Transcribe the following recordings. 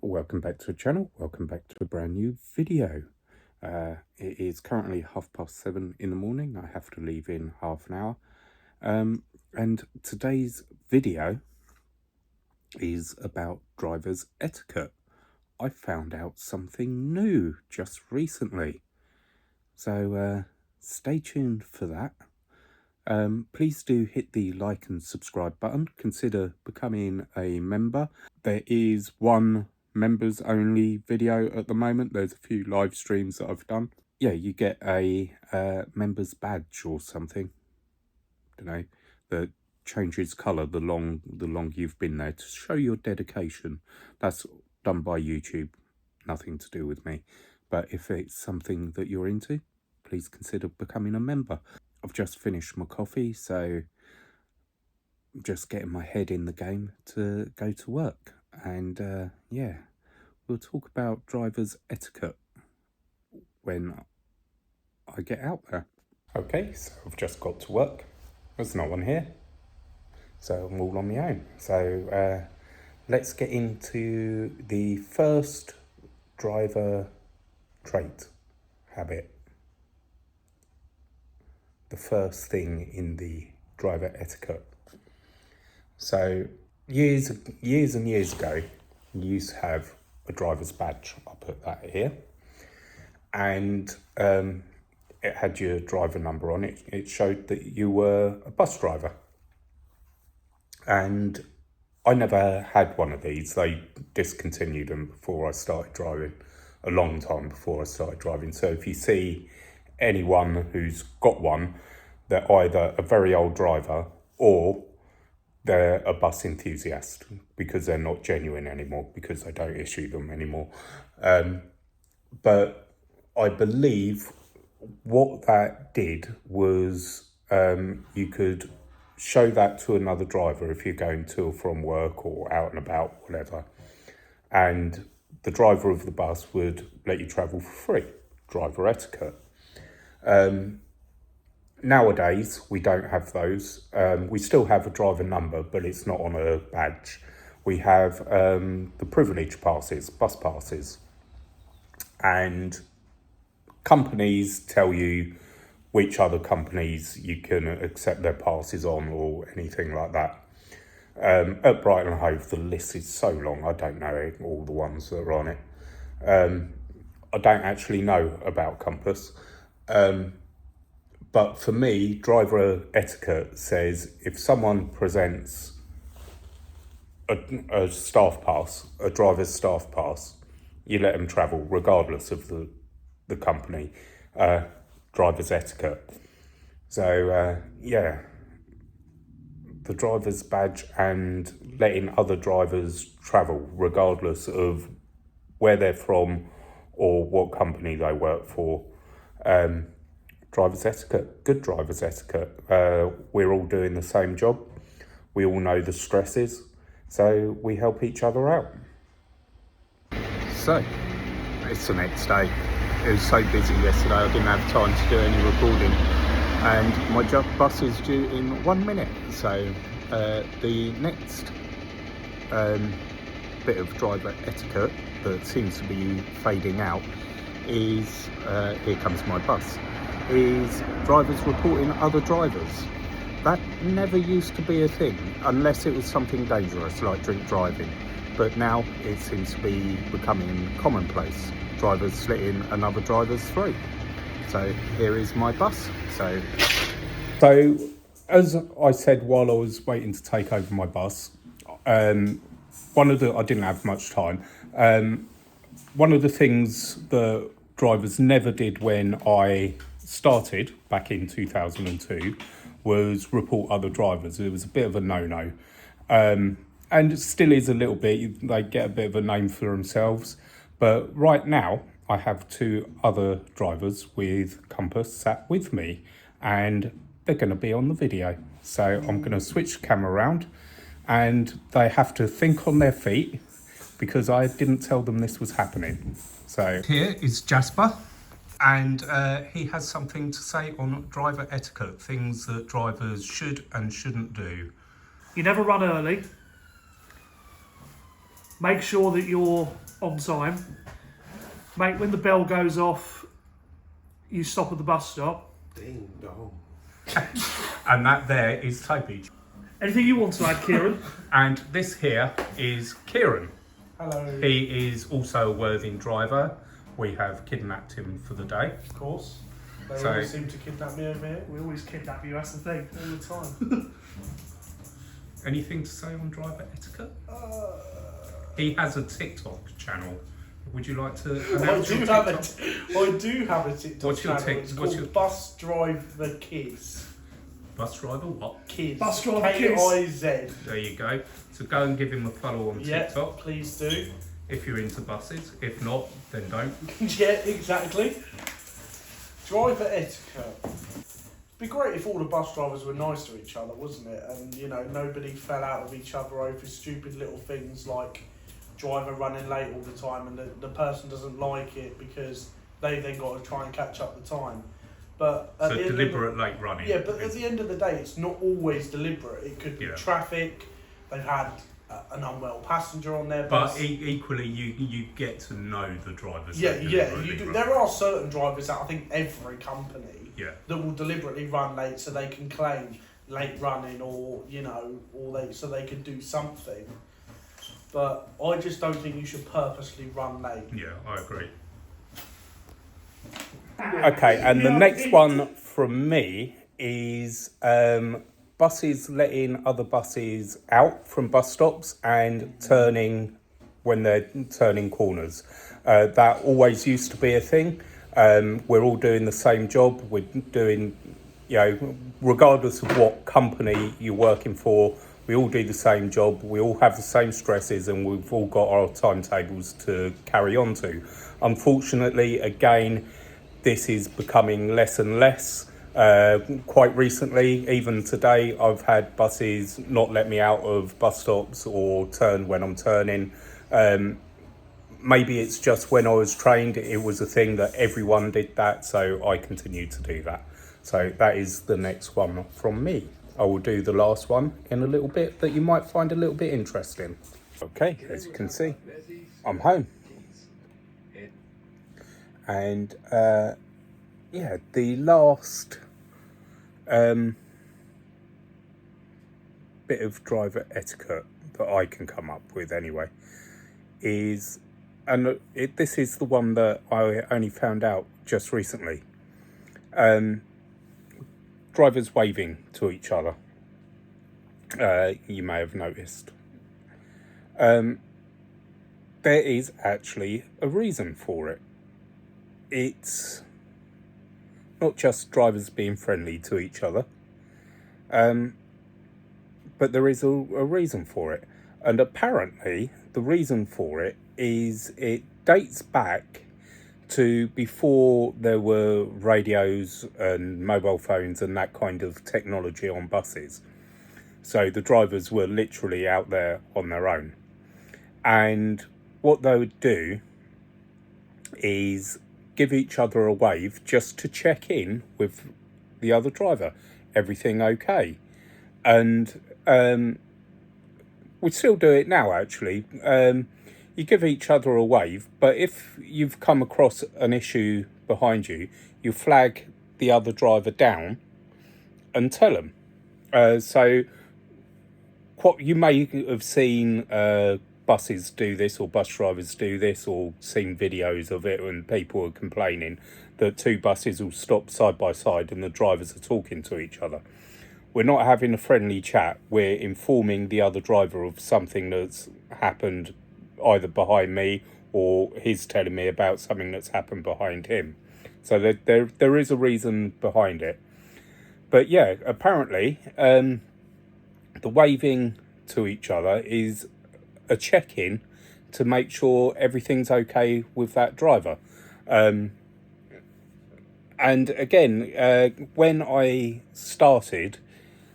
Welcome back to the channel, welcome back to a brand new video. It is currently 7:30 in the morning. I have to leave in half an hour. And today's video is about driver's etiquette. I found out something new just recently. So stay tuned for that. Please do hit the like and subscribe button. Consider becoming a member. There is one members only video at the moment. There's a few live streams that I've done. Yeah, you get a members badge or something. Don't know, that changes colour the long you've been there to show your dedication. That's done by YouTube, nothing to do with me. But if it's something that you're into, please consider becoming a member. I've just finished my coffee, so I'm just getting my head in the game to go to work. And yeah, we'll talk about driver's etiquette when I get out there. Okay, so I've just got to work. There's no one here, so I'm all on my own. So let's get into the first driver trait, habit. The first thing in the driver etiquette. So years and years ago, you used to have a driver's badge. I'll put that here, and it had your driver number on it. It showed that you were a bus driver, and I never had one of these. They discontinued them before I started driving, a long time before I started driving. So if you see anyone who's got one, they're either a very old driver or they're a bus enthusiast, because they're not genuine anymore, because they don't issue them anymore. But I believe what that did was you could show that to another driver if you're going to or from work or out and about, whatever. And the driver of the bus would let you travel for free. Driver etiquette. Nowadays, we don't have those. We still have a driver number, but it's not on a badge. We have the privilege passes, bus passes. And companies tell you which other companies you can accept their passes on or anything like that. At Brighton and Hove, the list is so long, I don't know all the ones that are on it. I don't actually know about Compass. But for me, driver etiquette says if someone presents a staff pass, a driver's staff pass, you let them travel regardless of the company. Driver's etiquette. So yeah, the driver's badge and letting other drivers travel regardless of where they're from or what company they work for. Driver's etiquette, good driver's etiquette. We're all doing the same job. We all know the stresses, so we help each other out. So, it's the next day. It was so busy yesterday, I didn't have time to do any recording. And my bus is due in 1 minute. So, the next bit of driver etiquette that seems to be fading out is, here comes my bus, is drivers reporting other drivers. That never used to be a thing, unless it was something dangerous like drink driving. But now it seems to be becoming commonplace. Drivers slitting another driver's throat. So here is my bus. So as I said while I was waiting to take over my bus, I didn't have much time. One of the things that drivers never did when I started back in 2002 was report other drivers. It was a bit of a no-no. And it still is a little bit. They get a bit of a name for themselves. But right now, I have two other drivers with Compass sat with me, and they're going to be on the video. So I'm going to switch the camera around, and they have to think on their feet because I didn't tell them this was happening. So here is Jasper, and he has something to say on driver etiquette, things that drivers should and shouldn't do. You never run early. Make sure that you're on time. Mate, when the bell goes off, you stop at the bus stop. Ding dong. And that there is Toby. Anything you want to add, Kieran? And this here is Kieran. Hello. He is also a Worthing driver. We have kidnapped him for the day. Of course. They So- always seem to kidnap me over here. We always kidnap you, that's the thing. All the time. Anything to say on Driver Etiquette? He has a TikTok channel. Would you like to I announce do your have TikTok? I do have a TikTok What's your channel. Tik- It's what's called your- Bus Drive the Kids. Bus driver what? Kids. Bus Drive the Kids. K-I-Z. There you go. So go and give him a follow on Yeah, TikTok please do. if you're into buses. If not, then don't. Yeah, exactly. Driver etiquette. It'd be great if all the bus drivers were nice to each other, wasn't it? And, you know, nobody fell out of each other over stupid little things like driver running late all the time and the person doesn't like it because they've then got to try and catch up the time. But at So the end of deliberate late running. yeah, but at the end of the day, it's not always deliberate. It could be Yeah. traffic. They've had an unwell passenger on their But bus. equally, you get to know the drivers. Yeah, that yeah. deliberately You do. run. There are certain drivers that I think every company Yeah. that will deliberately run late so they can claim late running or so they can do something. But I just don't think you should purposely run late. Yeah, I agree. Okay, and the next one from me is buses letting other buses out from bus stops and turning when they're turning corners. That always used to be a thing. We're all doing the same job. We're doing, regardless of what company you're working for, we all do the same job. We all have the same stresses and we've all got our timetables to carry on to. Unfortunately, again, this is becoming less and less. Quite recently, even today, I've had buses not let me out of bus stops or turn when I'm turning. Maybe it's just when I was trained, it was a thing that everyone did that, so I continue to do that. So that is the next one from me. I will do the last one in a little bit that you might find a little bit interesting. Okay, as you can see, I'm home. And the last bit of driver etiquette that I can come up with anyway is, and this is the one that I only found out just recently, drivers waving to each other. You may have noticed. There is actually a reason for it. It's not just drivers being friendly to each other, but there is a reason for it. And apparently the reason for it is it dates back to before there were radios and mobile phones and that kind of technology on buses. So the drivers were literally out there on their own. And what they would do is give each other a wave just to check in with the other driver. Everything okay? And we still do it now, actually. You give each other a wave, but if you've come across an issue behind you, you flag the other driver down and tell them. So what you may have seen buses do this, or bus drivers do this, or seen videos of it when people are complaining that two buses will stop side by side and the drivers are talking to each other. We're not having a friendly chat. We're informing the other driver of something that's happened either behind me or he's telling me about something that's happened behind him. So there is a reason behind it. But yeah, apparently the waving to each other is a check-in to make sure everything's okay with that driver. And again, when I started,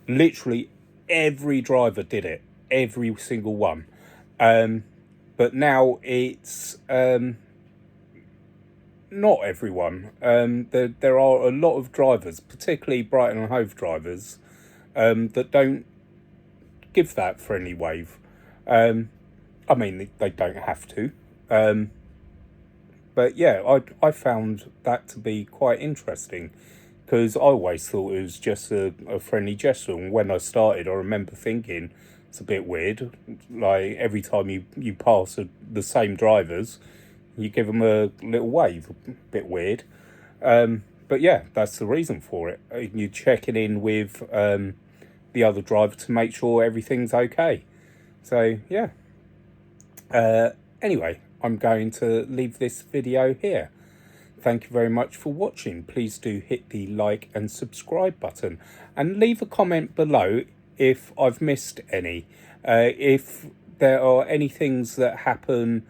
literally every driver did it, every single one. But now it's not everyone. There are a lot of drivers, particularly Brighton and Hove drivers, that don't give that friendly wave. I mean, they don't have to. But yeah, I found that to be quite interesting, because I always thought it was just a friendly gesture. And when I started, I remember thinking it's a bit weird. Like every time you pass the same drivers, you give them a little wave. A bit weird. But yeah, that's the reason for it. You're checking in with the other driver to make sure everything's okay. So yeah. Anyway, I'm going to leave this video here. Thank you very much for watching. Please do hit the like and subscribe button, and leave a comment below if I've missed any. If there are any things that happen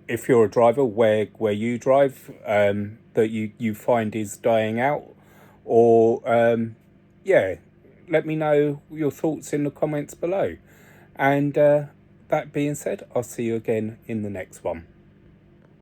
if you're a driver where you drive that you find is dying out, or yeah, let me know your thoughts in the comments below. And that being said, I'll see you again in the next one.